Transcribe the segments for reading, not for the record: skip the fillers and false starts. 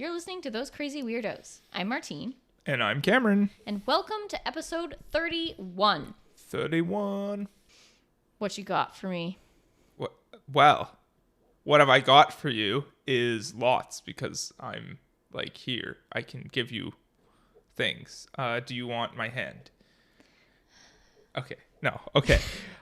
You're listening to Those Crazy Weirdos. I'm Martine. And I'm Cameron. And welcome to episode 31. 31. What you got for me? Well, what have I got for you is lots because I'm like here. I can give you things. Do you want my hand? Okay. No. Okay.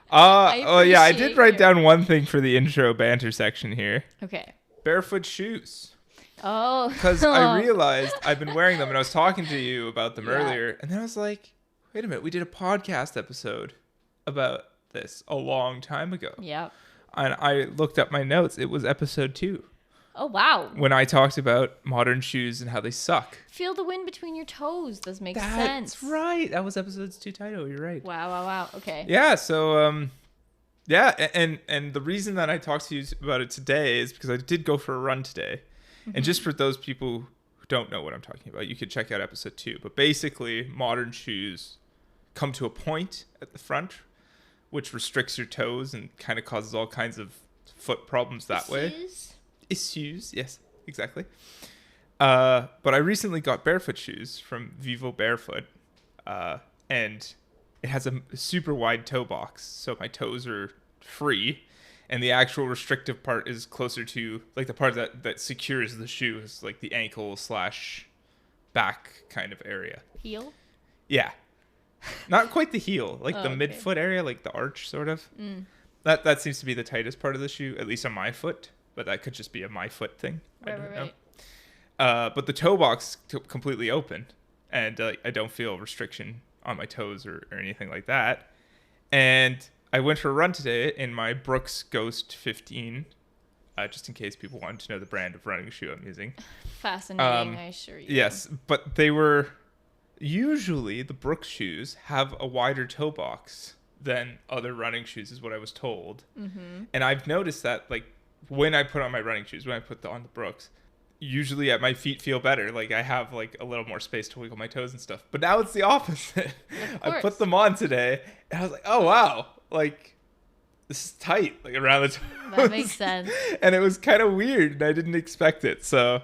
I did write down one thing for the intro banter section here. Okay. Barefoot shoes. Oh. Because I realized I've been wearing them and I was talking to you about them earlier. And then I was like, wait a minute. We did a podcast episode about this a long time ago. Yeah. And I looked up my notes. It was episode 2. Oh, wow. When I talked about modern shoes and how they suck. Feel the wind between your toes. Does make sense. That's right. That was episode 2 title. You're right. Wow. Okay. Yeah. So, and the reason that I talked to you about it today is because I did go for a run today. Mm-hmm. And just for those people who don't know what I'm talking about, you could check out episode 2. But basically, modern shoes come to a point at the front, which restricts your toes and kind of causes all kinds of foot problems that way. Issues, yes, exactly. But I recently got barefoot shoes from Vivo Barefoot, and it has a super wide toe box, so my toes are free, and the actual restrictive part is closer to, like, the part that secures the shoe is like the ankle / back kind of area. Heel? Yeah. Not quite the heel, like the midfoot area, like the arch sort of. Mm. That seems to be the tightest part of the shoe, at least on my foot. But that could just be a my foot thing. I don't know. But the toe box completely open, and I don't feel restriction on my toes or anything like that. And I went for a run today in my Brooks Ghost 15, just in case people wanted to know the brand of running shoe I'm using. Fascinating, I assure you. Yes, but they were... Usually, the Brooks shoes have a wider toe box than other running shoes, is what I was told. Mm-hmm. And I've noticed that, like, when I put on my running shoes, when I put on the Brooks, usually my feet feel better. Like, I have, like, a little more space to wiggle my toes and stuff. But now it's the opposite. I put them on today, and I was like, oh, wow. Like, this is tight, like, around the toes. That makes sense. And it was kind of weird, and I didn't expect it. So,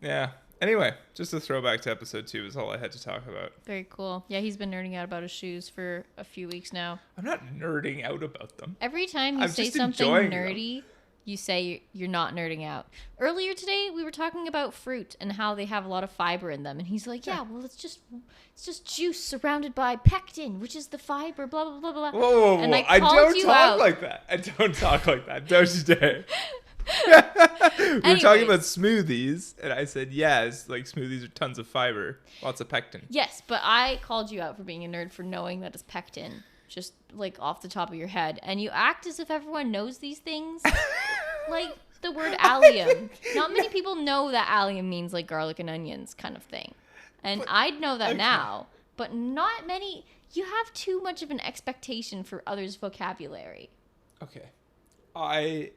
yeah. Anyway, just a throwback to episode 2 is all I had to talk about. Very cool. Yeah, he's been nerding out about his shoes for a few weeks now. I'm not nerding out about them. Every time you say something nerdy, you say you're not nerding out. Earlier today, we were talking about fruit and how they have a lot of fiber in them. And he's like, yeah, well, it's just juice surrounded by pectin, which is the fiber, blah, blah, blah, blah. Whoa. And I don't talk like that. I don't talk like that. Don't you dare. We were talking about smoothies, and I said, yes, like smoothies are tons of fiber, lots of pectin. Yes, but I called you out for being a nerd for knowing that it's pectin, just like off the top of your head. And you act as if everyone knows these things. Like the word allium. Not many people know that allium means like garlic and onions kind of thing. And I'd know that now, but not many. You have too much of an expectation for others' vocabulary. Okay. I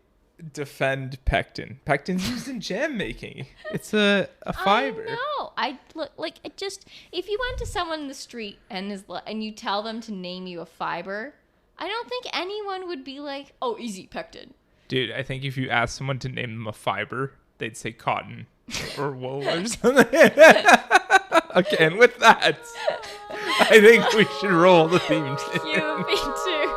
defend pectin. Pectin's used in jam making. It's a fiber. I know. If you went to someone in the street and you tell them to name you a fiber, I don't think anyone would be like, "Oh, easy, pectin." Dude, I think if you asked someone to name them a fiber, they'd say cotton or wool or something. Okay, and with that, I think we should roll the theme. You, me too.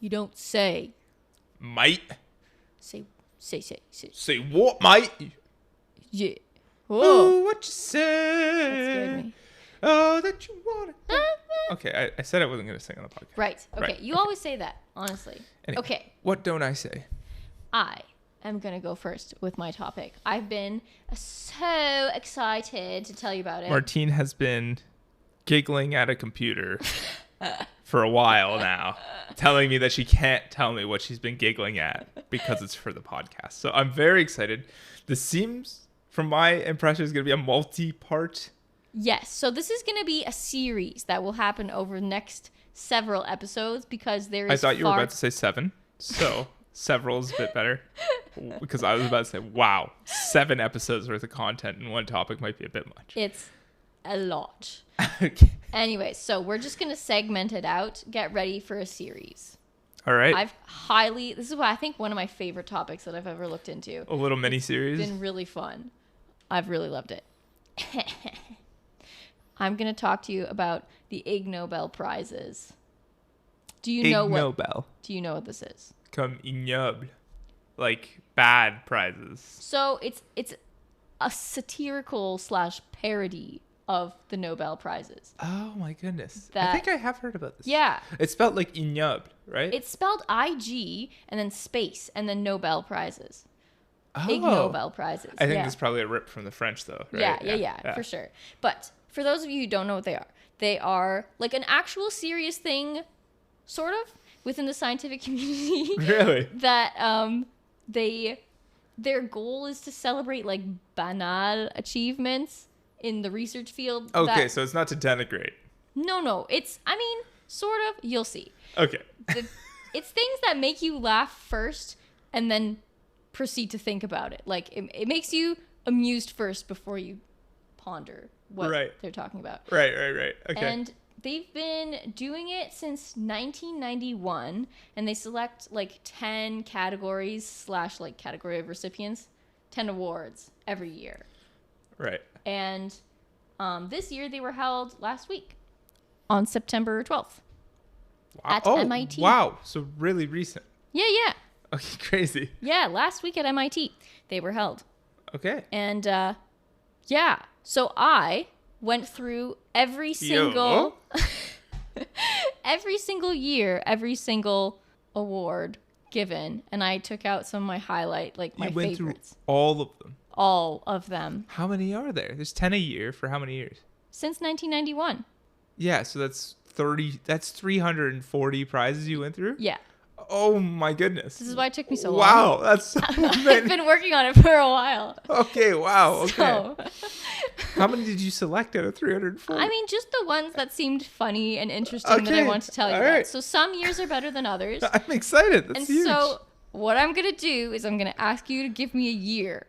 You don't say. Mate. Say. Say what, mate? Yeah. Oh, what you say? That scared me. Oh, that you want it. Okay, I said I wasn't going to sing on the podcast. Right. Okay. You always say that, honestly. Anyway, okay. What don't I say? I am going to go first with my topic. I've been so excited to tell you about it. Martine has been giggling at a computer for a while now, telling me that she can't tell me what she's been giggling at because it's for the podcast. So I'm very excited. This seems from my impression, it's going to be a multi-part. Yes. So this is going to be a series that will happen over the next several episodes because there is I thought you were about to say 7. So several is a bit better. Because I was about to say, wow, 7 episodes worth of content in one topic might be a bit much. It's a lot. Okay. Anyway, so we're just going to segment it out. Get ready for a series. All right. This is why I think one of my favorite topics that I've ever looked into. A little mini-series. It's been really fun. I've really loved it. I'm going to talk to you about the Ig Nobel prizes. Do you know what this is? Comme ignoble. Like bad prizes. So it's a satirical / parody of the Nobel prizes. Oh my goodness. I think I have heard about this. Yeah. It's spelled like ignoble, right? It's spelled IG and then space and then Nobel prizes. Oh. Ig Nobel prizes. I think it's probably a rip from the French though, right? Yeah, for sure. But for those of you who don't know what they are like an actual serious thing, sort of, within the scientific community. Really? That their goal is to celebrate like banal achievements in the research field. Okay, so it's not to denigrate. No. It's, sort of. You'll see. Okay. It's things that make you laugh first and then proceed to think about it. Like, it makes you amused first before you ponder what they're talking about. Right. Okay. And they've been doing it since 1991, and they select like 10 categories / like category of recipients, 10 awards every year. Right. And this year they were held last week on September 12th at MIT. Wow. So really recent. Yeah. Okay, crazy. Yeah, last week at MIT they were held. Okay. And so I went through every single year, every single award given, and I took out some of my highlight, like my favorites. You went through all of them? All of them. How many are there? There's 10 a year for how many years? Since 1991. Yeah, so that's 340 prizes you went through? Yeah. Oh my goodness. This is why it took me so long. Wow, that's so many. I've been working on it for a while. Okay, wow, okay. So, how many did you select out of 340? Just the ones that seemed funny and interesting that I want to tell you about. Right. So some years are better than others. I'm excited. That's huge. So what I'm going to do is I'm going to ask you to give me a year.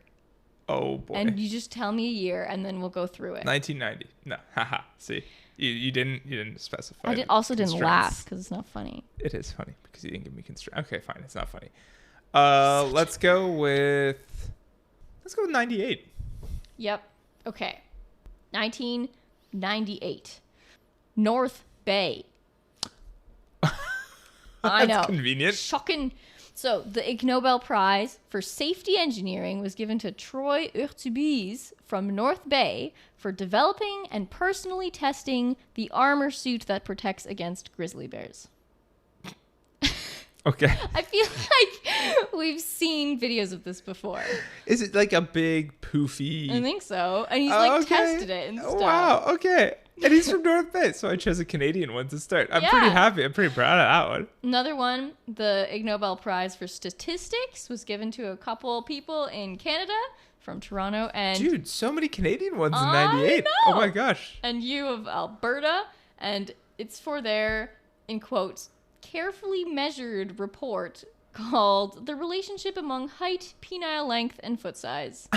Oh, boy. And you just tell me a year, and then we'll go through it. 1990. No, haha. See, you didn't specify. I didn't laugh because it's not funny. It is funny because you didn't give me constraints. Okay, fine. It's not funny. Let's go with 98. Yep. Okay. 1998. North Bay. I know. Convenient. Shocking. So the Ig Nobel Prize for Safety Engineering was given to Troy Urtubise from North Bay for developing and personally testing the armor suit that protects against grizzly bears. Okay. I feel like we've seen videos of this before. Is it like a big poofy? I think so. And he's tested it and stuff. Wow, okay. And he's from North Bay, so I chose a Canadian one to start. I'm pretty happy. I'm pretty proud of that one. Another one, the Ig Nobel Prize for Statistics was given to a couple people in Canada from Toronto. And dude, so many Canadian ones in 98. Oh my gosh. And U of Alberta. And it's for their, in quotes, carefully measured report called The Relationship Among Height, Penile Length, and Foot Size.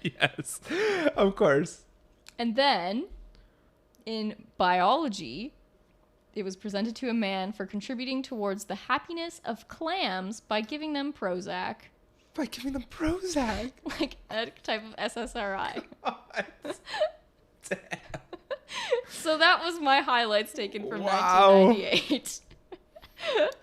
Yes, of course. And then, in biology, it was presented to a man for contributing towards the happiness of clams by giving them Prozac. By giving them Prozac? Like a type of SSRI. Damn. So that was my highlights taken from 1998.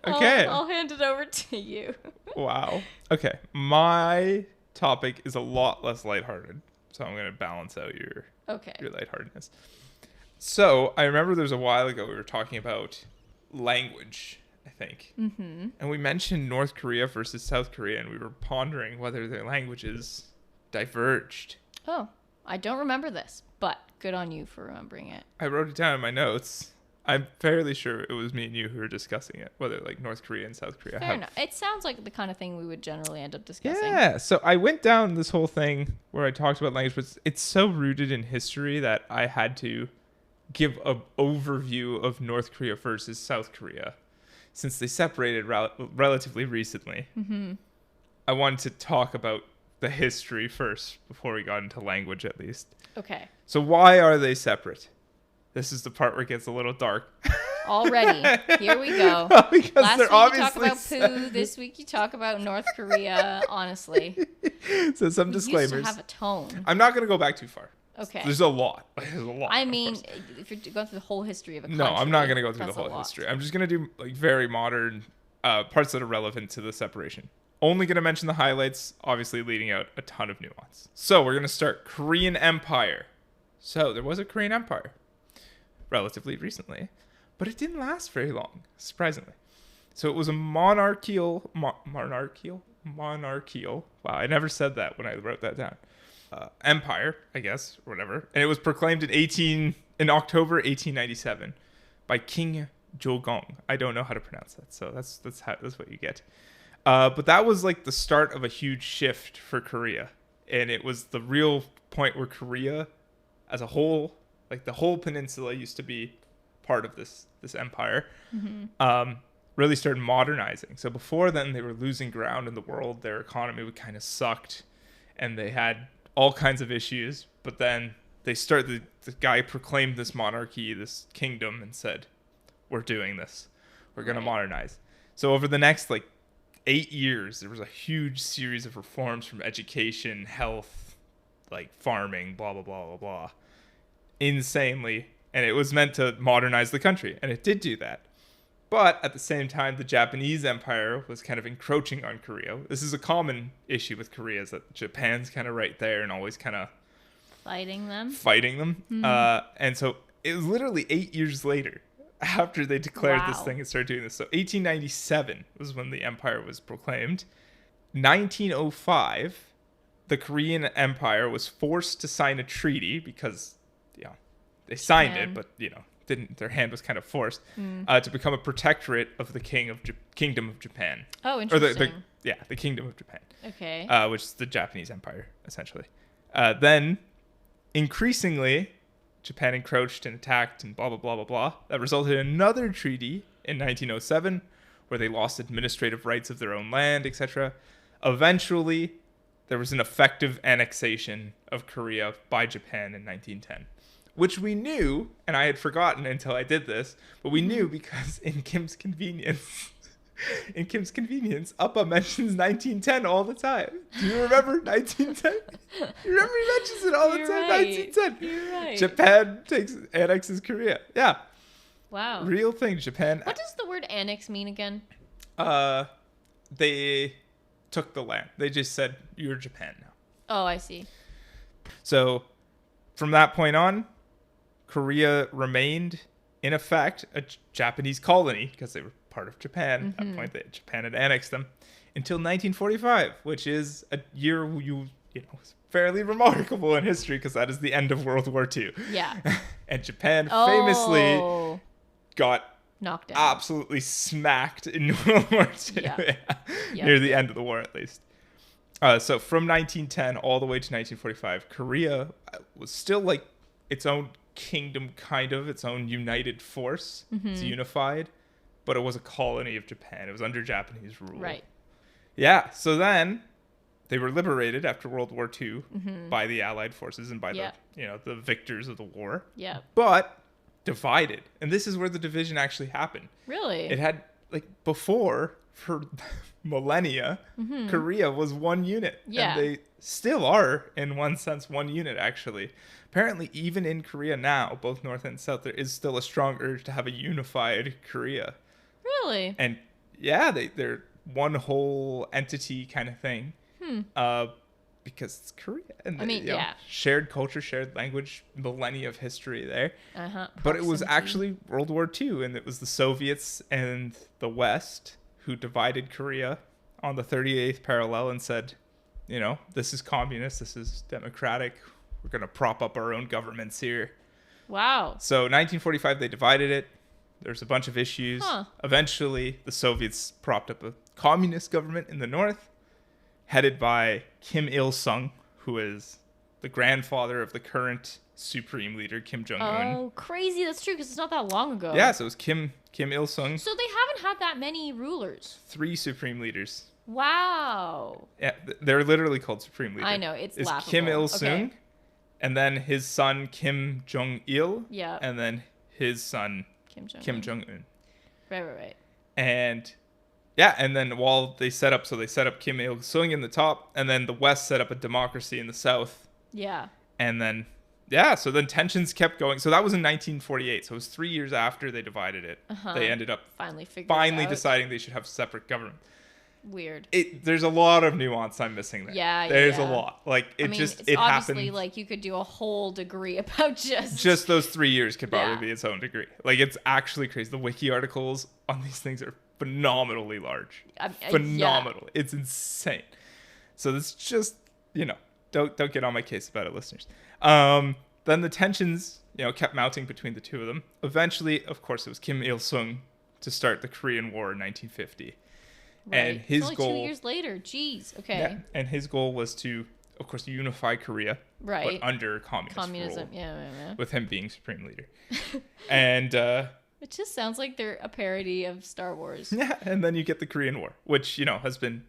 Okay. I'll hand it over to you. Wow. Okay. My topic is a lot less lighthearted, so I'm going to balance out your lightheartedness. So I remember there was a while ago we were talking about language, I think. Mm-hmm. And we mentioned North Korea versus South Korea, and we were pondering whether their languages diverged. Oh, I don't remember this, but good on you for remembering it. I wrote it down in my notes. I'm fairly sure it was me and you who were discussing it, whether like North Korea and South Korea. Fair enough. It sounds like the kind of thing we would generally end up discussing. Yeah. So I went down this whole thing where I talked about language, but it's so rooted in history that I had to give an overview of North Korea versus South Korea, since they separated relatively recently. Mm-hmm. I wanted to talk about the history first before we got into language, at least. Okay. So why are they separate? This is the part where it gets a little dark. Already. Here we go. Because Last they're week you talk obviously about poo. This week you talk about North Korea. Honestly. So some disclaimers. You used to have a tone. I'm not going to go back too far. Okay. There's a lot. There's a lot. I mean, if you're going through the whole history of a country. No, I'm not going to go through the that's a whole lot. history. I'm just going to do like very modern parts that are relevant to the separation. Only going to mention the highlights, obviously leading out a ton of nuance. So we're going to start Korean Empire. So there was a Korean Empire relatively recently, but it didn't last very long, surprisingly. So it was a monarchical. Wow, I never said that when I wrote that down. Empire, I guess, or whatever. And it was proclaimed in October 1897 by King Jogong. I don't know how to pronounce that, so that's what you get. But that was like the start of a huge shift for Korea, and it was the real point where Korea, as a whole, like the whole peninsula, used to be part of this empire. Mm-hmm. Really started modernizing. So before then, they were losing ground in the world. Their economy kind of sucked, and they had all kinds of issues. But then they started. The guy proclaimed this monarchy, this kingdom, and said, "We're doing this. We're going to modernize." So over the next 8 years, there was a huge series of reforms from education, health, farming, blah, blah, blah, blah, blah. Insanely. And it was meant to modernize the country. And it did do that. But at the same time, the Japanese Empire was kind of encroaching on Korea. This is a common issue with Korea, is that Japan's kind of right there and always kind of fighting them. Mm-hmm. And so it was literally 8 years later, after they declared this thing and started doing this. So 1897 was when the empire was proclaimed. 1905, the Korean Empire was forced to sign a treaty because, they signed it, but, didn't. Their hand was kind of forced to become a protectorate of the Kingdom of Japan. Oh, interesting. Or the Kingdom of Japan. Okay. Which is the Japanese Empire, essentially. Then, increasingly, Japan encroached and attacked and blah, blah, blah, blah, blah. That resulted in another treaty in 1907 where they lost administrative rights of their own land, etc. Eventually, there was an effective annexation of Korea by Japan in 1910, which we knew, and I had forgotten until I did this, but we knew because in Kim's Convenience, Appa mentions 1910 all the time. Do you remember 1910? You remember he mentions it all the time, right. 1910. You're right. Japan annexes Korea. Yeah. Wow. Real thing, Japan. What does the word annex mean again? They took the land. They just said, you're Japan now. Oh, I see. So, from that point on, Korea remained, in effect, a Japanese colony because they were part of Japan. At that point, Japan had annexed them until 1945, which is a year is fairly remarkable in history because that is the end of World War II. Yeah. And Japan famously got knocked down, absolutely smacked in World War II. Yeah. Near the end of the war, at least. So from 1910 all the way to 1945, Korea was still its own kingdom, kind of its own united force. It's unified, but it was a colony of Japan. It was under Japanese rule. Right. Yeah. So then they were liberated after World War II by the Allied forces and by the victors of the war. Yeah. But divided, and this is where the division actually happened. Really? It had before, for millennia, Korea was one unit. Yeah. And they still are, in one sense, one unit, actually. Apparently, even in Korea now, both North and South, there is still a strong urge to have a unified Korea. Really? And yeah, they're one whole entity kind of thing. Because it's Korea. And shared culture, shared language, millennia of history there. But it was actually World War II, and it was the Soviets and the West who divided Korea on the 38th parallel and said, this is communist, this is democratic, we're going to prop up our own governments here. Wow. So 1945, they divided it. There's a bunch of issues. Huh. Eventually, the Soviets propped up a communist government in the north, headed by Kim Il-sung, who is the grandfather of the current supreme leader, Kim Jong-un. Oh, crazy. That's true, because it's not that long ago. Yeah, so it was Kim Il-sung. So they haven't had that many rulers. 3 supreme leaders. Wow. Yeah, they're literally called supreme leader. I know, it's laughable. Kim Il-sung, Okay. and then his son, Kim Jong-il, Yeah. and then his son, Kim Jong-un. Jong-un. Right. And yeah, and then while they set up Kim Il-sung in the top, and then the West set up a democracy in the South. Yeah. And then, yeah, so then tensions kept going. So that was in 1948. So it was 3 years after they divided it. They ended up finally deciding they should have separate government. Weird. There's a lot of nuance I'm missing there. Yeah, There's yeah. a lot. Like, I mean, it's it obviously happened. like you could do a whole degree about Just those 3 years could probably Yeah. be its own degree. Like, it's actually crazy. The wiki articles on these things are phenomenally large. Phenomenal. Yeah. It's insane. So it's just, don't get on my case about it, listeners. Then the tensions, kept mounting between the two of them. Eventually, of course, it was Kim Il-sung to start the Korean War in 1950. Right. And his it's only goal 2 years later. Jeez. Okay. Yeah, and his goal was to, of course, unify Korea, Right. but under communism. Rule. Yeah. With him being supreme leader. And it just sounds like they're a parody of Star Wars. yeah, and then you get the Korean War, which has been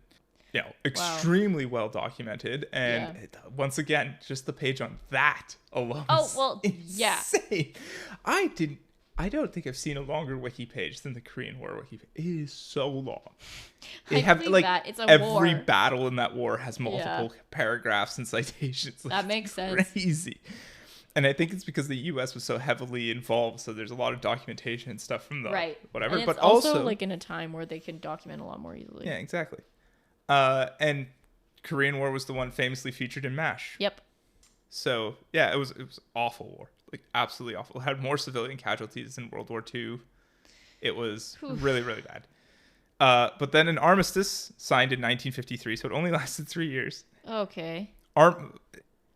extremely well documented, and once again, just the page on that alone. Oh, well, insane. I don't think I've seen a longer wiki page than the Korean War wiki page. It is so long. They have it's a every war. battle in that war has multiple paragraphs and citations. That makes sense. Crazy. And I think it's because the U.S. was so heavily involved, so there's a lot of documentation and stuff from the whatever. And but it's also also like in a time where they can document a lot more easily. Yeah, exactly. And Korean War was the one famously featured in MASH. Yep. So yeah, it was awful war, like absolutely awful. It had more civilian casualties than World War II. It was really, really bad. But then an armistice signed in 1953, so it only lasted 3 years. Okay.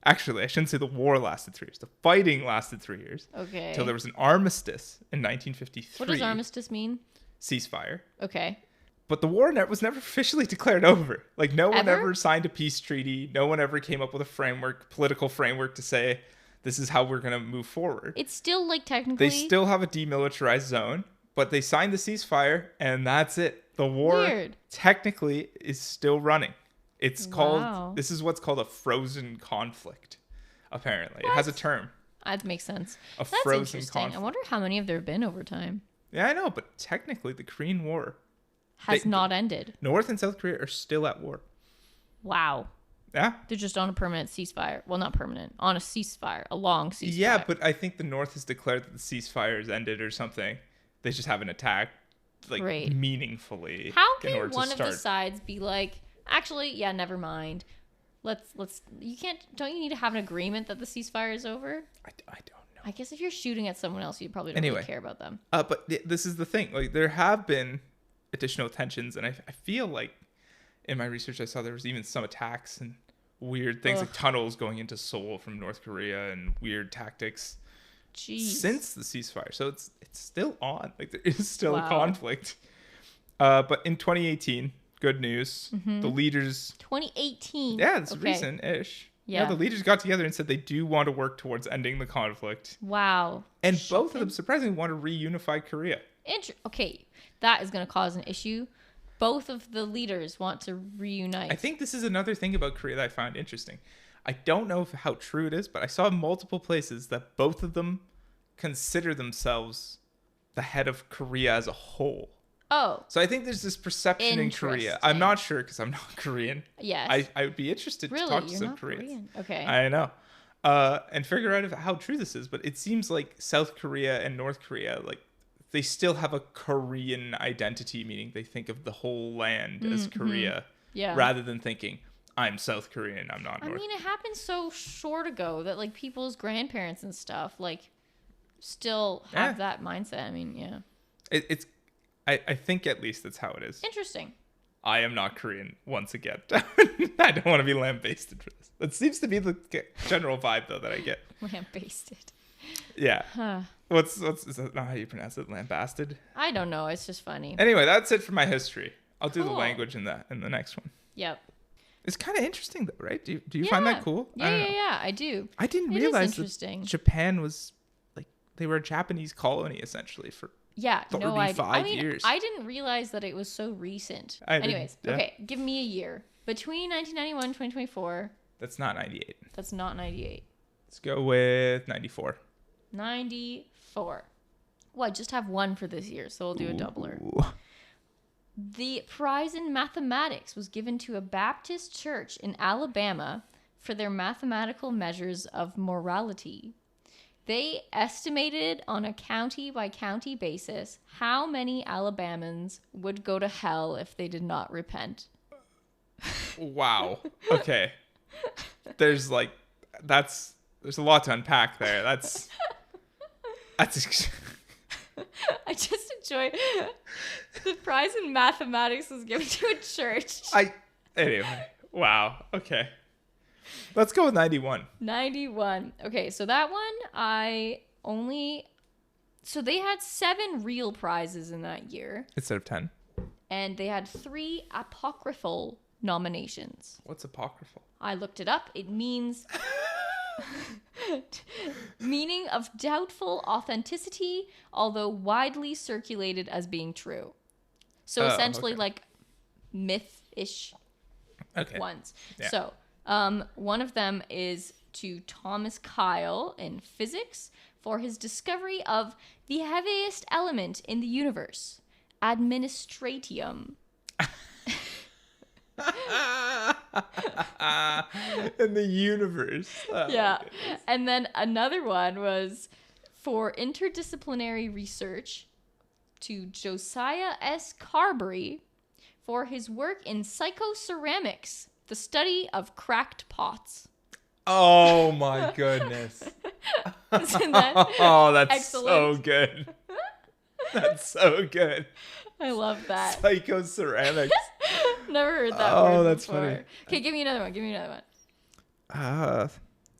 Actually, I shouldn't say the war lasted 3 years. The fighting lasted 3 years. Okay. Till there was an armistice in 1953. What does armistice mean? Ceasefire. Okay. But the war was never officially declared over. Like, no one Ever? ever signed a peace treaty. No one ever came up with a political framework to say, this is how we're going to move forward. It's still, like, technically... They still have a demilitarized zone, but they signed the ceasefire, and that's it. The war technically is still running. It's called... This is what's called a frozen conflict, apparently. What? It has a term. That makes sense. That's frozen interesting. Conflict. I wonder how many have there been over time. Yeah, I know, but technically the Korean War... has not ended. North and South Korea are still at war. Wow. Yeah. They're just on a permanent ceasefire. Well, not permanent. On a ceasefire. A long ceasefire. Yeah, but I think the North has declared that the ceasefire has ended or something. They just haven't attacked, meaningfully. How can one of the sides be like, actually, yeah, never mind. Let's. You can't. Don't you need to have an agreement that the ceasefire is over? I don't know. I guess if you're shooting at someone else, you probably don't really care about them. But this is the thing. Like, there have been additional tensions, and I feel like in my research I saw there was even some attacks and weird things like tunnels going into Seoul from North Korea and weird tactics since the ceasefire. So it's still on. Like, there is still a conflict. But in 2018, good news. Mm-hmm. The leaders 2018. Yeah, it's recent-ish. Yeah, the leaders got together and said they do want to work towards ending the conflict. Wow. And both of them surprisingly want to reunify Korea. Okay, that is going to cause an issue. Both of the leaders want to reunite. I think this is another thing about Korea that I found interesting. I don't know how true it is, but I saw multiple places that both of them consider themselves the head of Korea as a whole. Oh. So I think there's this perception in Korea. I'm not sure because I'm not Korean. Yes. I would be interested to talk to some Koreans. Okay. I know. And figure out how true this is. But it seems like South Korea and North Korea, like, they still have a Korean identity, meaning they think of the whole land as Korea, rather than thinking, I'm South Korean, I'm not North. I mean, it happened so short ago that, like, people's grandparents and stuff, like, still have that mindset. I mean, yeah. I think at least that's how it is. Interesting. I am not Korean, once again. I don't want to be lambasted for this. That seems to be the general vibe, though, that I get. Lambasted. Yeah. Huh. Is that not how you pronounce it? Lambasted? I don't know. It's just funny. Anyway, that's it for my history. I'll do the Cool. language in the next one. Yep. It's kind of interesting though, right? Do you find that cool? I don't know. Yeah, I do. I didn't It is realize interesting. that Japan was like they were a Japanese colony essentially for Yeah, no idea. 35 years. I didn't realize that it was so recent. I didn't, Anyways, yeah. okay, give me a year. Between 1991 and 2024, That's not 98. that's not 98. Let's go with 94. 94. Well, I just have one for this year, so we'll do a doubler. Ooh. The prize in mathematics was given to a Baptist church in Alabama for their mathematical measures of morality. They estimated on a county-by-county basis how many Alabamans would go to hell if they did not repent. Wow. Okay. There's a lot to unpack there. That's I just enjoy the prize in mathematics was given to a church. Anyway. Wow. Okay. Let's go with 91. 91. Okay, so that one so they had 7 real prizes in that year, Instead of 10. and they had 3 apocryphal nominations. What's apocryphal? I looked it up. It means meaning of doubtful authenticity, although widely circulated as being true. So essentially okay. like myth-ish Okay. ones. Yeah. So one of them is to Thomas Kyle in physics for his discovery of the heaviest element in the universe, administratium. In the universe. Oh, Yeah. And then another one was for interdisciplinary research to Josiah S. Carberry for his work in psychoceramics, the study of cracked pots. Oh my goodness. Isn't that Oh, that's excellent? so good. That's so good. I love that. Psychoceramics. Never heard that Oh, word that's before. funny. Okay, give me another one.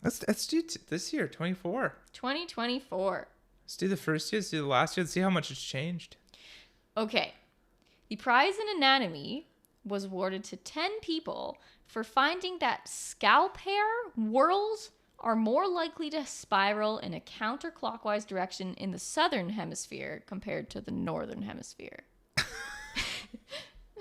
Let's do this year, 24. 2024. Let's do the first year, let's do the last year, let's see how much it's changed. Okay. The prize in anatomy was awarded to 10 people for finding that scalp hair whorls are more likely to spiral in a counterclockwise direction in the southern hemisphere compared to the northern hemisphere.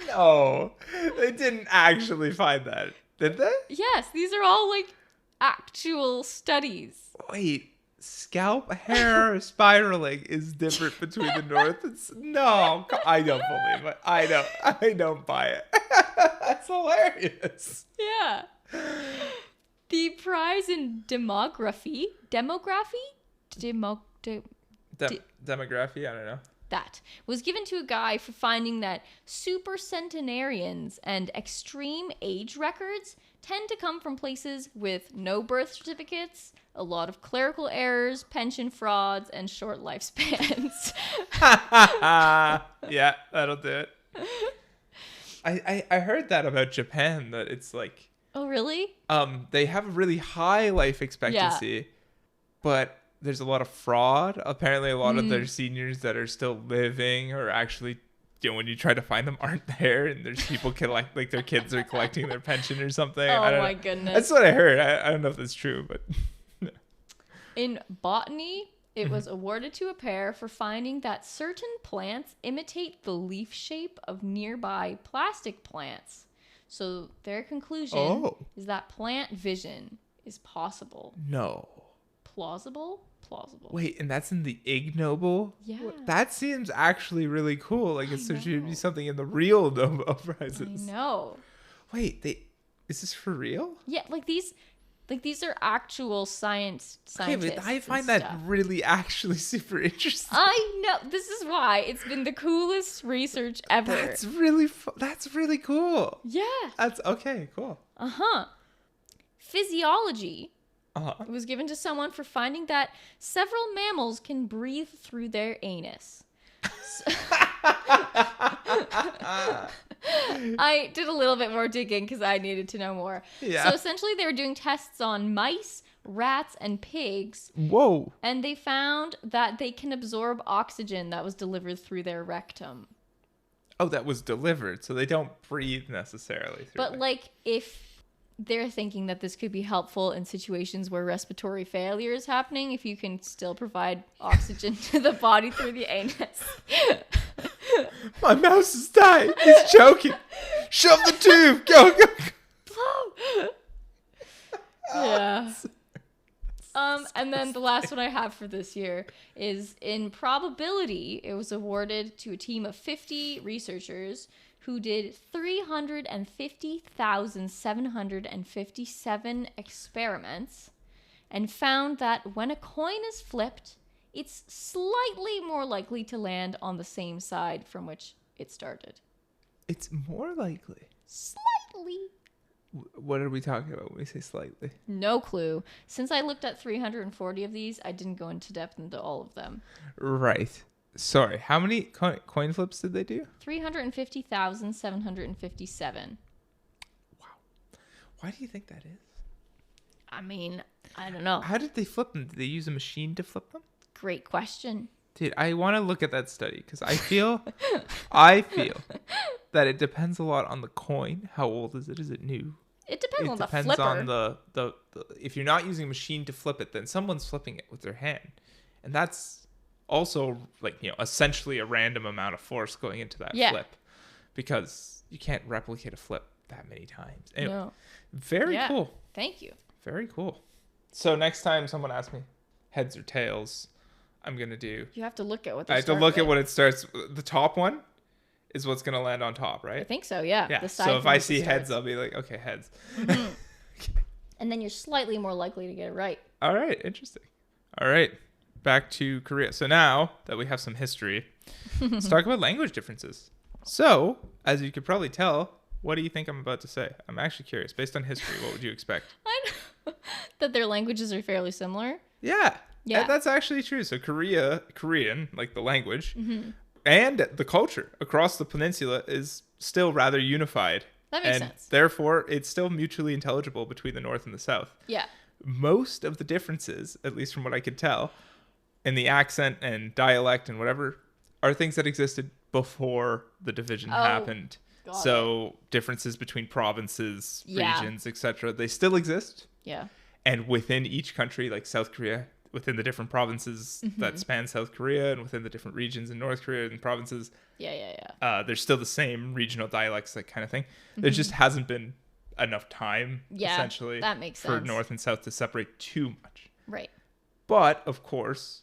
No, they didn't actually find that, did they? Yes, these are all like actual studies. Wait, scalp hair spiraling is different between the north and no, I don't believe it. I don't buy it. That's hilarious. Yeah. The prize in demography, Demography, I don't know. that was given to a guy for finding that supercentenarians and extreme age records tend to come from places with no birth certificates, a lot of clerical errors, pension frauds, and short lifespans. Yeah, that'll do it. I heard that about Japan, that it's like Oh, really? they have a really high life expectancy, but there's a lot of fraud. Apparently, a lot of their seniors that are still living are actually, when you try to find them, aren't there, and there's people like their kids are collecting their pension or something. I Oh don't my know. goodness. That's what I heard. I don't know if that's true, but In botany, it was awarded to a pair for finding that certain plants imitate the leaf shape of nearby plastic plants. So their conclusion is that plant vision is possible. no. Plausible? Plausible. Wait, and that's in the Ig Nobel? Yeah. That seems actually really cool. Like, there should be know. something in the real Nobel I Prizes. know. Wait, is this for real? Yeah, these are actual scientists. Okay, but I and find that stuff. really actually super interesting. I know. This is why it's been the coolest research ever. That's really cool. Yeah. That's okay, cool. Physiology Uh-huh. was given to someone for finding that several mammals can breathe through their anus. I did a little bit more digging because I needed to know more. Yeah. So essentially they were doing tests on mice rats, and pigs. Whoa. And they found that they can absorb oxygen that was delivered through their rectum. Oh, that was delivered, so they don't breathe necessarily through But it. like, if they're thinking that this could be helpful in situations where respiratory failure is happening, if you can still provide oxygen to the body through the anus. My mouse is dying. He's choking. Shove the tube. Go, go, go. Yeah. And then the last one I have for this year is in probability. It was awarded to a team of 50 researchers who did 350,757 experiments and found that when a coin is flipped, it's slightly more likely to land on the same side from which it started. It's more likely. Slightly. What are we talking about when we say slightly? No clue. Since I looked at 340 of these, I didn't go into depth into all of them. Right. Sorry. How many coin flips did they do? 350,757. Wow. Why do you think that is? I mean, I don't know. How did they flip them? Did they use a machine to flip them? Great question. Dude, I want to look at that study because I feel that it depends a lot on the coin. How old is it? Is it new? It depends on the depends flipper. on the if you're not using a machine to flip it, then someone's flipping it with their hand. And that's also like, essentially a random amount of force going into that flip because you can't replicate a flip that many times. Anyway, No. Very cool. Thank you. Very cool. So next time someone asks me heads or tails, I'm going to do... You have to look at what I have to look at what it starts... The top one is what's going to land on top, right? I think so, yeah. Yeah. The side So if from I which it see heads, starts. I'll be like, okay, heads. Mm-hmm. And then you're slightly more likely to get it right. All right. Interesting. All right. Back to Korea. So now that we have some history, let's talk about language differences. So, as you could probably tell, what do you think I'm about to say? I'm actually curious. Based on history, what would you expect? I know that their languages are fairly similar. Yeah. Yeah. That's actually true. So Korean, like the language, and the culture across the peninsula is still rather unified. That makes and sense. Therefore, it's still mutually intelligible between the North and the South. Yeah. Most of the differences, at least from what I could tell, in the accent and dialect and whatever, are things that existed before the division happened. So differences between provinces, regions, etc., they still exist. Yeah. And within each country, like South Korea, within the different provinces that span South Korea and within the different regions in North Korea and provinces, there's still the same regional dialects, that kind of thing. There just hasn't been enough time, essentially, that makes for sense. North and South to separate too much. Right. But, of course,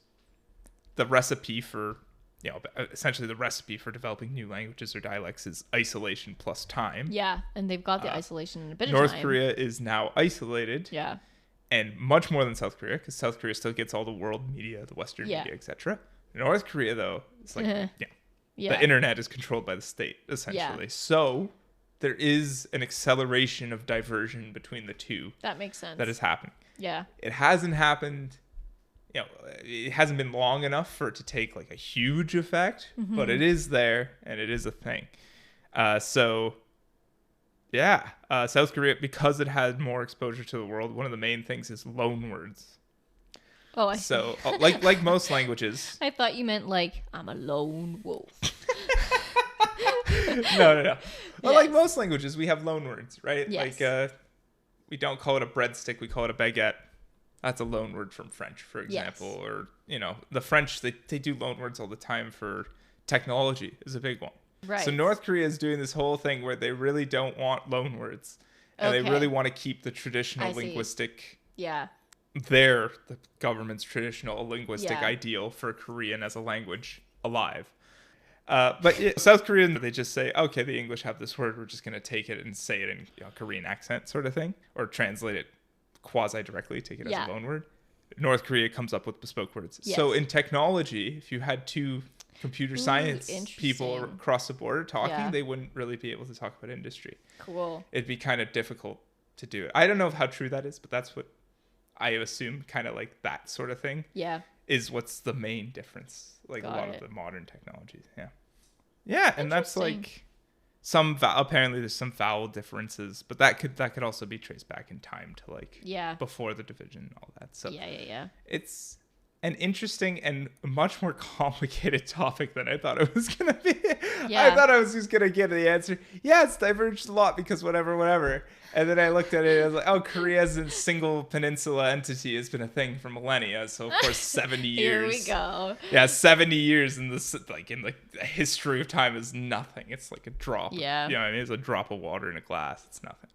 the recipe for, essentially the recipe for developing new languages or dialects is isolation plus time. Yeah, and they've got the isolation in a bit of North time. Korea is now isolated. Yeah. And much more than South Korea, because South Korea still gets all the world media, the Western media, etc. North Korea, though, it's like, the internet is controlled by the state, essentially. So there is an acceleration of diversion between the two. That makes sense. That is happening. Yeah. It hasn't happened, it hasn't been long enough for it to take like a huge effect, but it is there and it is a thing. South Korea, because it had more exposure to the world, one of the main things is loan words. Oh, I So, like most languages. I thought you meant like, I'm a lone wolf. No. Well, like most languages, we have loan words, right? Yes. Like, we don't call it a breadstick, we call it a baguette. That's a loan word from French, for example. Yes. Or, the French, they do loan words all the time for technology is a big one. Right. So North Korea is doing this whole thing where they really don't want loan words. And they really want to keep the traditional linguistic... Yeah. The government's traditional linguistic ideal for Korean as a language alive. But South Korean, they just say, okay, the English have this word, we're just going to take it and say it in Korean accent sort of thing, or translate it quasi-directly, take it as a loan word. North Korea comes up with bespoke words. Yes. So in technology, if you had two computer science people across the border talking, they wouldn't really be able to talk about industry. Cool. It'd be kind of difficult to do it. I don't know how true that is, but that's what I assume, kind of like that sort of thing. Yeah. Is what's the main difference, like a lot of the modern technologies. Yeah. Yeah, and that's like, apparently there's some vowel differences, but that could also be traced back in time to like before the division and all that. So it's an interesting and much more complicated topic than I thought it was gonna be. I thought I was just gonna get the answer. Yeah, it's diverged a lot because whatever. And then I looked at it and I was like, oh, Korea as a single peninsula entity has been a thing for millennia. So of course 70 years. Here we go. Yeah, 70 years in this in the history of time is nothing. It's like a drop. Yeah. You know what I mean? It's a drop of water in a glass. It's nothing.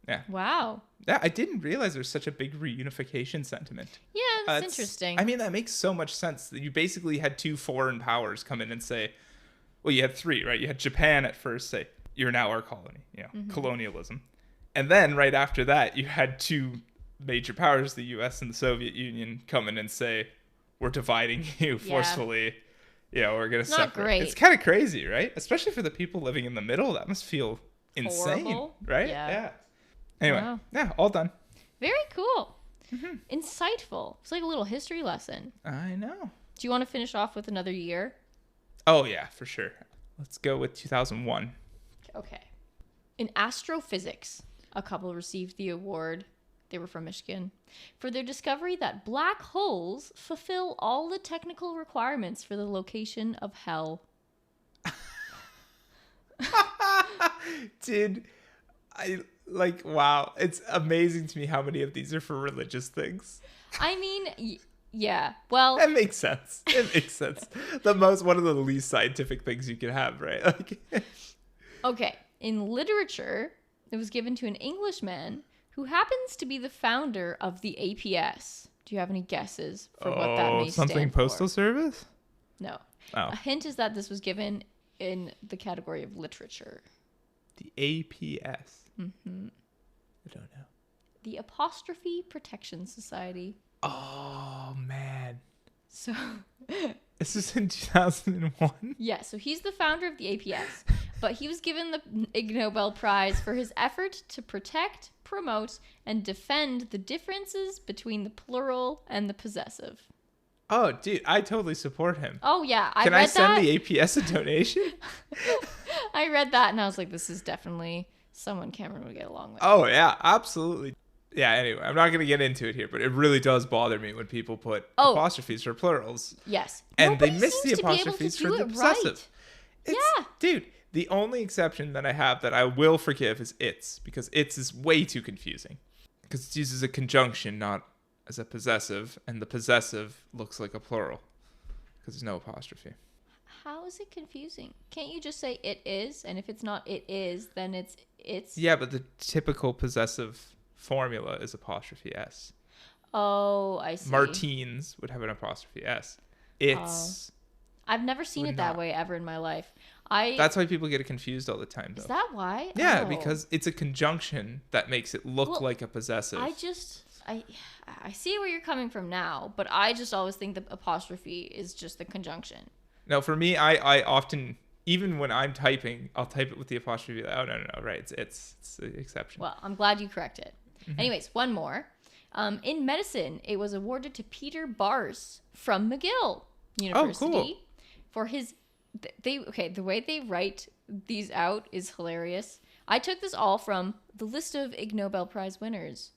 Yeah. Wow. Yeah, I didn't realize there's such a big reunification sentiment. Yeah, that's interesting. I mean, that makes so much sense. That you basically had two foreign powers come in and say, well, you had three, right? You had Japan at first say, you're now our colony, colonialism. And then right after that, you had two major powers, the US and the Soviet Union, come in and say, we're dividing you forcefully. Yeah, we're going to separate. Not great. It's kind of crazy, right? Especially for the people living in the middle. That must feel insane, horrible. Right? Yeah. Anyway, all done. Very cool. Mm-hmm. Insightful. It's like a little history lesson. I know. Do you want to finish off with another year? Oh, yeah, for sure. Let's go with 2001. Okay. In astrophysics, a couple received the award, they were from Michigan, for their discovery that black holes fulfill all the technical requirements for the location of hell. Dude, wow. It's amazing to me how many of these are for religious things. I mean, yeah. Well, that makes sense. It makes sense. One of the least scientific things you can have, right? Okay. In literature, it was given to an Englishman who happens to be the founder of the APS. Do you have any guesses for what that may stand for? Something postal service? No. A hint is that this was given in the category of literature. The APS. Mm-hmm. I don't know. The Apostrophe Protection Society. Oh, man. So... This is in 2001? Yeah, so he's the founder of the APS, but he was given the Ig Nobel Prize for his effort to protect, promote, and defend the differences between the plural and the possessive. Oh, dude, I totally support him. Oh, yeah. Can I send the APS a donation? I read that and I was like, this is definitely someone Cameron would get along with. Oh, yeah, absolutely. Yeah, anyway, I'm not going to get into it here, but it really does bother me when people put apostrophes for plurals. Yes. And they miss the apostrophes for the possessive. Right. Dude, the only exception that I have that I will forgive is its, because its is way too confusing. Because it's used as a conjunction, not as a possessive, and the possessive looks like a plural because there's no apostrophe. How is it confusing? Can't you just say it is, and if it's not it is, then it's its? Yeah, but the typical possessive formula is apostrophe S. Oh, I see. Martine's would have an apostrophe S. It's. I've never seen it that way ever in my life. That's why people get it confused all the time, though. Is that why? Yeah, because it's a conjunction that makes it look like a possessive. I see where you're coming from now, but I just always think the apostrophe is just the conjunction. No, for me, I often, even when I'm typing, I'll type it with the apostrophe. Oh, no, right. It's the exception. Well, I'm glad you corrected. Mm-hmm. Anyways, one more. In medicine, it was awarded to Peter Bars from McGill University for his... the way they write these out is hilarious. I took this all from the list of Ig Nobel Prize winners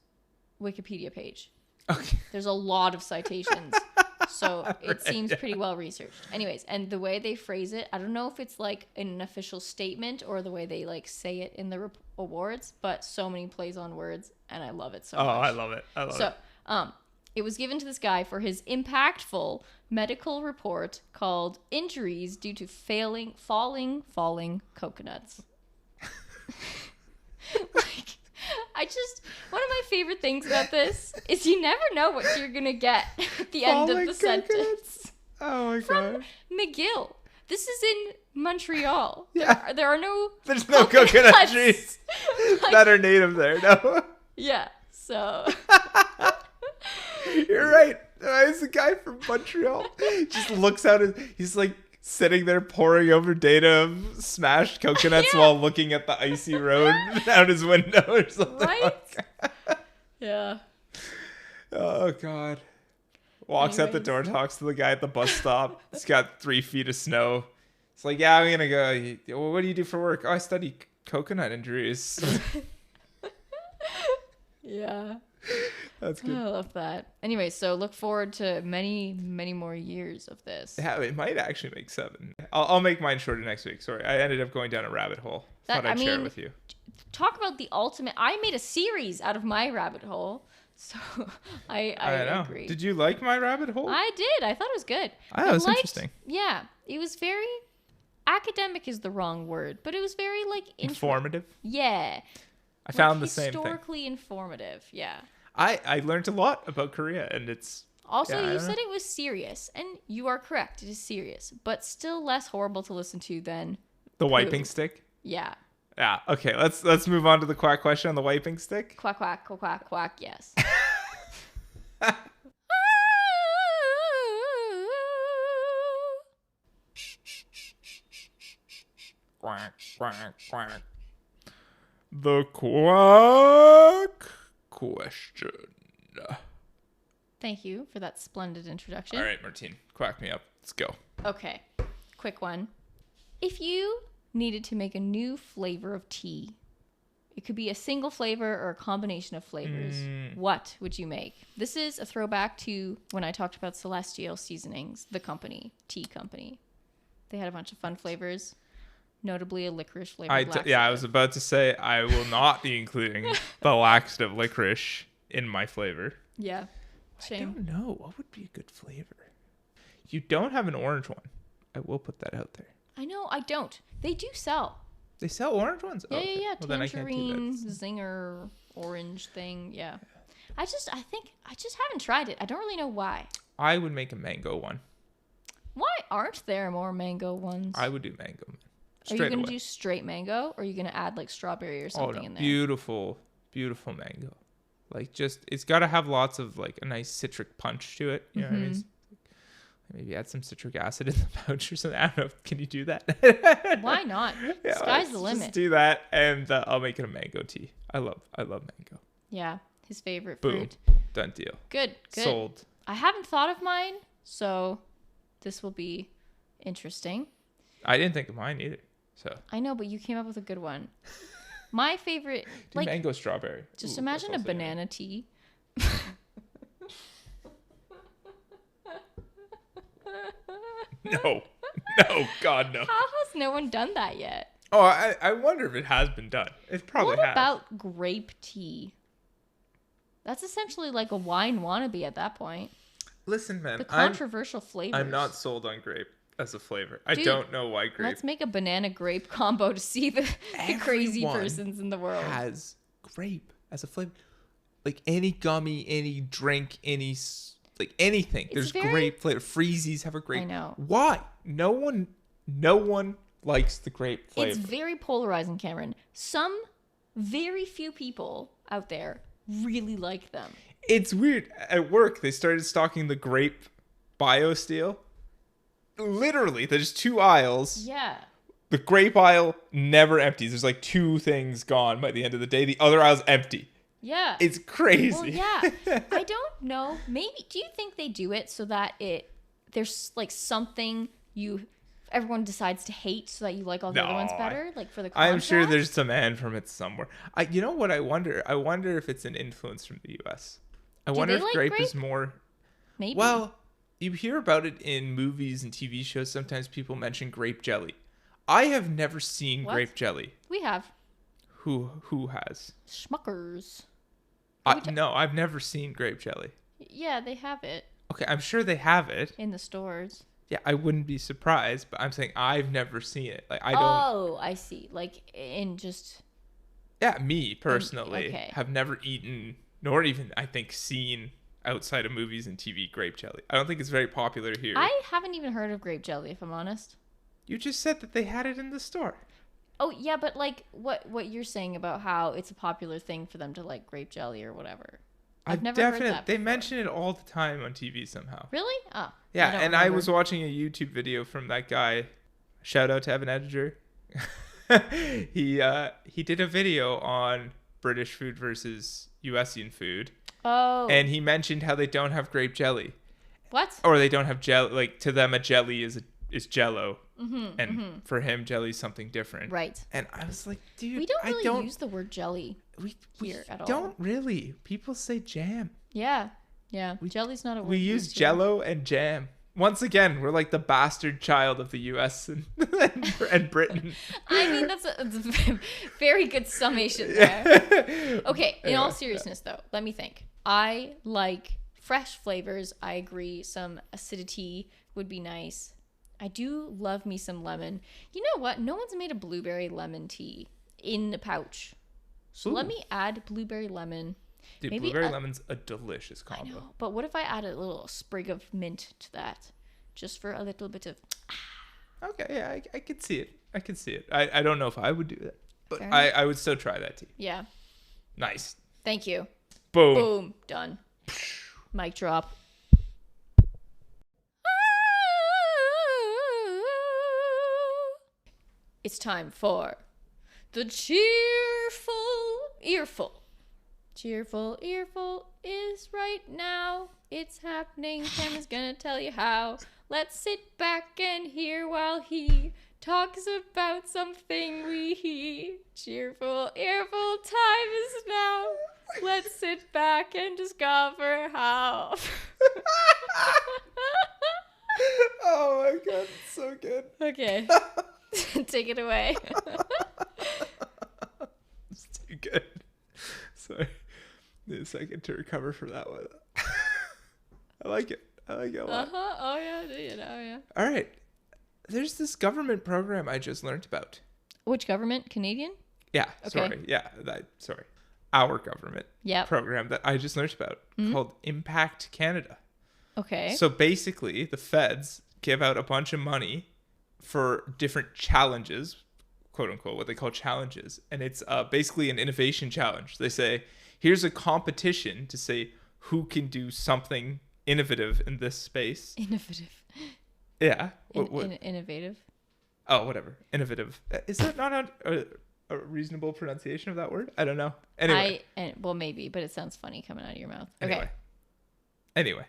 Wikipedia page. Okay. There's a lot of citations. So it seems pretty well researched. Anyways, and the way they phrase it, I don't know if it's like an official statement or the way they like say it in the awards, but so many plays on words, and I love it so much. Oh, I love it. So, it was given to this guy for his impactful medical report called "Injuries Due to Falling Coconuts." One of my favorite things about this is you never know what you're going to get at the end of the sentence. Oh my God. From McGill. This is in Montreal. Yeah. There's no coconut trees that are native there. No. Yeah. So. You're right. There's a guy from Montreal. Just looks out and he's like sitting there poring over data of smashed coconuts while looking at the icy road out his window or something. Right? Yeah. Oh, God. Walks out the door, talks to the guy at the bus stop. He's got 3 feet of snow. It's like, yeah, I'm gonna go. Well, what do you do for work? Oh, I study coconut injuries. Yeah. That's good. I love that. Anyway, so look forward to many, many more years of this. Yeah, it might actually make 7. I'll make mine shorter next week. Sorry, I ended up going down a rabbit hole. Thought I'd share it with you. Talk about the ultimate. I made a series out of my rabbit hole, so I know. agree. Did you like my rabbit hole? I did. I thought it was good. I thought it was interesting. Yeah, it was very academic is the wrong word, but it was very like informative. Yeah. I found the same thing. Historically informative. Yeah. I learned a lot about Korea, and it's also you said it was serious, and you are correct. It is serious, but still less horrible to listen to than the wiping stick. Yeah. Yeah. Okay. Let's move on to the quack question on the wiping stick. Quack quack quack quack quack. Yes. Quack quack quack. The quack question. Thank you for that splendid introduction. All right, Martine, quack me up. Let's go. Okay, quick one. If you needed to make a new flavor of tea, it could be a single flavor or a combination of flavors, what would you make? This is a throwback to when I talked about Celestial Seasonings, the company, tea company. They had a bunch of fun flavors, notably a licorice flavor. I was about to say I will not be including the laxative licorice in my flavor. Yeah. Shame. I don't know. What would be a good flavor? You don't have an orange one. I will put that out there. I know. I don't. They do sell. They sell orange ones? Yeah, okay. yeah. Well, then I can't do Tangerine, that. zinger, orange thing. Yeah. I just haven't tried it. I don't really know why. I would make a mango one. Why aren't there more mango ones? I would do mango. Are you going to do straight mango, or are you going to add like strawberry or something in there? Beautiful, beautiful mango. Like it's got to have lots of like a nice citric punch to it. You know what I mean? Maybe add some citric acid in the pouch or something. I don't know. Can you do that? Why not? Yeah, Sky's the limit. Just do that, and I'll make it a mango tea. I love mango. Yeah, his favorite Boom. fruit. Done deal. Good. Sold. I haven't thought of mine, so this will be interesting. I didn't think of mine either. So I know, but you came up with a good one. My favorite, like mango strawberry. Just imagine a banana tea. No, God, no. How has no one done that yet? Oh, I wonder if it has been done. It probably has. What about grape tea? That's essentially like a wine wannabe at that point. Listen, man. The controversial flavors. I'm not sold on grape as a flavor. Dude, I don't know why grape. Let's make a banana grape combo to see the crazy persons in the world. Has grape as a flavor. Like any gummy, any drink, anything. There's grape flavor. Freezies have a grape. I know. Why? No one likes the grape flavor. It's very polarizing, Cameron. Some very few people out there really like them. It's weird. At work, they started stocking the grape BioSteel. Literally, there's 2 aisles. Yeah. The grape aisle never empties. There's like 2 things gone by the end of the day. The other aisle's empty. Yeah. It's crazy. Well, yeah. I don't know. Maybe, do you think they do it so that there's like something everyone decides to hate so that you like all the other ones better? Like for the contrast? I'm sure there's demand from it somewhere. You know what I wonder? I wonder if it's an influence from the US. I wonder if grape is more... Maybe. Well, you hear about it in movies and TV shows. Sometimes people mention grape jelly. I have never seen grape jelly. We have. Who has? Schmuckers. No, I've never seen grape jelly. Yeah, they have it. Okay, I'm sure they have it. In the stores. Yeah, I wouldn't be surprised, but I'm saying I've never seen it. Like I don't. Oh, I see. Like in just. Yeah, me personally okay. have never eaten, nor even I think seen outside of movies and TV grape jelly. I don't think it's very popular here. I haven't even heard of grape jelly, if I'm honest. You just said that they had it in the store. Oh yeah, but like what you're saying about how it's a popular thing for them to like grape jelly or whatever. I've never heard that They before. mention it all the time on TV somehow. Really? Oh. Yeah, and I was watching a YouTube video from that guy. Shout out to Evan Ediger. He did a video on British food versus USian food. Oh. And he mentioned how they don't have grape jelly. What? Or they don't have jelly. Like to them, a jelly is is Jello, and for him, jelly's something different. Right. And I was like, dude, We don't really use the word jelly here at all. Don't really. People say jam. Yeah. Jelly's not a word. We use Jello and jam. Once again, we're like the bastard child of the U.S. and Britain. I mean, that's a very good summation there. Okay, in all seriousness, though, let me think. I like fresh flavors. I agree. Some acidity would be nice. I do love me some lemon. You know what? No one's made a blueberry lemon tea in a pouch. So let me add blueberry lemon. Dude, maybe blueberry lemon's a delicious combo. I know, but what if I add a little sprig of mint to that? Just for a little bit of... Okay, yeah, I could see it. I don't know if I would do that, but I would still try that tea. Yeah. Nice. Thank you. Boom. Boom. Done. Mic drop. It's time for the Cheerful Earful. Cheerful Earful is right now. It's happening. Cameron's gonna tell you how. Let's sit back and hear while he talks about something we Cheerful Earful time is now. Let's sit back and discover how. Oh my god, it's so good. Okay. Take it away. It's too good. Sorry. Need a second to recover from that one. I like it a lot. Oh yeah. All right. There's this government program I just learned about. Which government? Canadian? Yeah. Okay. Sorry. Yeah. Sorry. Our government program that I just learned about called Impact Canada. Okay. So basically, the feds give out a bunch of money for different challenges, quote unquote, what they call challenges. And it's basically an innovation challenge. They say, here's a competition to say who can do something innovative in this space. Innovative. Yeah. Innovative. Oh, whatever. Innovative. Is that not a reasonable pronunciation of that word? I don't know. Anyway. Well, maybe, but it sounds funny coming out of your mouth. Anyway.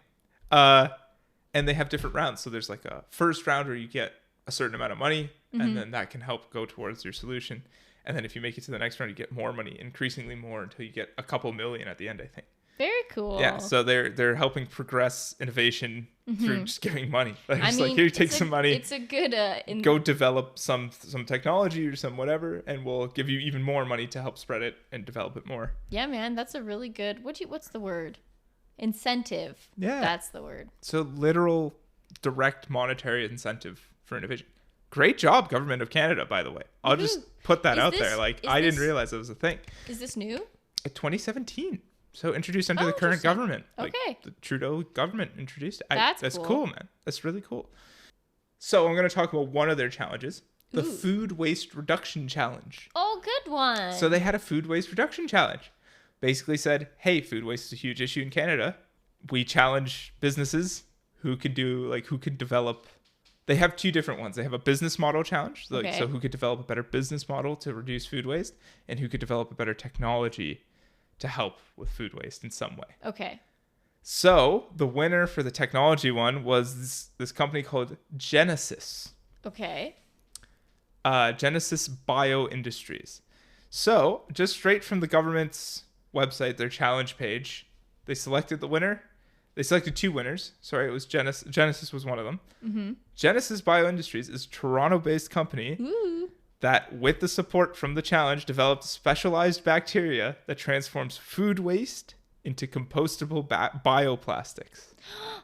And they have different rounds. So there's like a first round where you get a certain amount of money, and then that can help go towards your solution. And then if you make it to the next round, you get more money, increasingly more, until you get a couple million at the end, I think. Very cool. Yeah, so they're helping progress innovation through just giving money. Like, here, take some money. It's a good go develop some technology or some whatever, and we'll give you even more money to help spread it and develop it more. Yeah, man, that's a really good. What's the word? Incentive. Yeah, that's the word. So literal, direct monetary incentive for innovation. Great job, Government of Canada, by the way. I'll just put that out there. I didn't realize it was a thing. Is this new? 2017. So introduced under the current government. Okay. The Trudeau government introduced it. That's cool, man. That's really cool. So I'm going to talk about one of their challenges, the Food Waste Reduction Challenge. Oh, good one. So they had a Food Waste Reduction Challenge. Basically said, hey, food waste is a huge issue in Canada. We challenge businesses who could develop. They have two different ones. They have a business model challenge. So who could develop a better business model to reduce food waste, and who could develop a better technology to help with food waste in some way. Okay. So the winner for the technology one was this company called Genesis. Okay. Genesis Bio Industries. So just straight from the government's website, their challenge page, they selected the winner. They selected two winners. Sorry, it was Genesis. Genesis was one of them. Mm-hmm. Genesis Bio Industries is a Toronto-based company that, with the support from the challenge, developed specialized bacteria that transforms food waste into compostable bioplastics.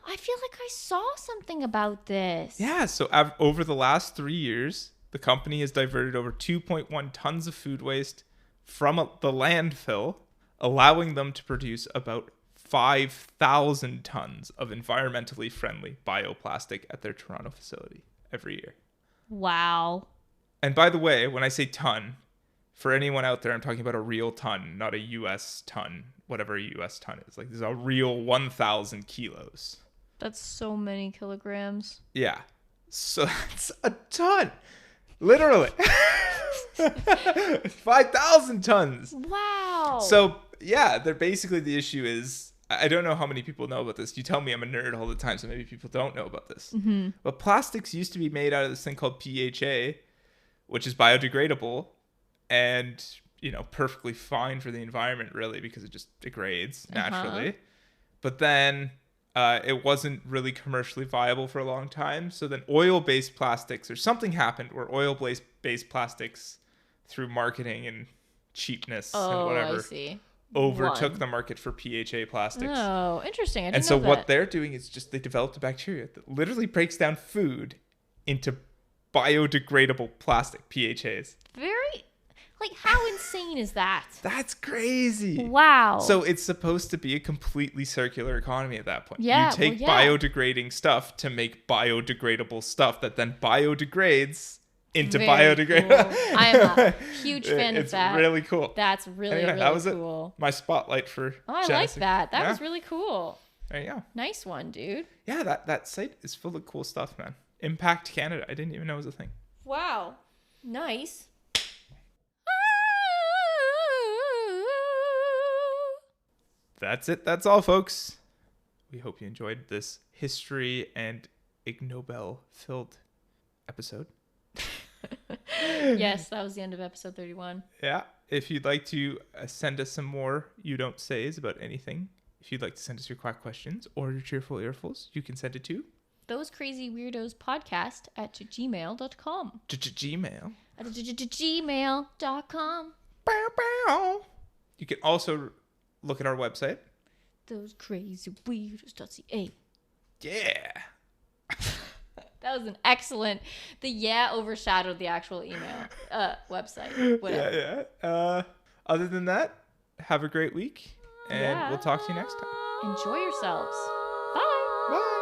I feel like I saw something about this. Yeah, so over the last 3 years, the company has diverted over 2.1 tons of food waste from the landfill, allowing them to produce about 5,000 tons of environmentally friendly bioplastic at their Toronto facility every year. Wow. And by the way, when I say ton, for anyone out there, I'm talking about a real ton, not a US ton, whatever a US ton is. Like, there's a real 1,000 kilos. That's so many kilograms. Yeah. So that's a ton. Literally. 5,000 tons. Wow. So, yeah, they're basically, the issue is I don't know how many people know about this. You tell me I'm a nerd all the time, so maybe people don't know about this. Mm-hmm. But plastics used to be made out of this thing called PHA, which is biodegradable and, perfectly fine for the environment, really, because it just degrades naturally. But then it wasn't really commercially viable for a long time. So then oil-based plastics, or something happened where oil-based plastics, through marketing and cheapness and whatever, I see. overtook the market for PHA plastics. Oh, interesting. I didn't and so know that. what they're doing is just they developed a bacteria that literally breaks down food into biodegradable plastic, PHAs. Very, how insane is that? That's crazy. Wow. So it's supposed to be a completely circular economy at that point. Yeah, You take biodegrading stuff to make biodegradable stuff that then biodegrades into biodegradable. Cool. I'm a huge fan of that. It's really cool. That's really, anyway, really that was cool. my spotlight for I Genesee. like that. That was really cool. There you go. Nice one, dude. Yeah, that site is full of cool stuff, man. Impact Canada. I didn't even know it was a thing. Wow. Nice. That's it. That's all, folks. We hope you enjoyed this history and Ig Nobel-filled episode. Yes, that was the end of episode 31. Yeah. If you'd like to send us some more You Don't Says about anything, if you'd like to send us your quack questions or your cheerful earfuls, you can send it to thosecrazyweirdospodcast at gmail.com. Gmail. At gmail.com. You can also look at our website. thosecrazyweirdos.ca. Yeah. That was an excellent. The overshadowed the actual email website. Whatever. Yeah. Other than that, have a great week, and we'll talk to you next time. Enjoy yourselves. Bye. Bye.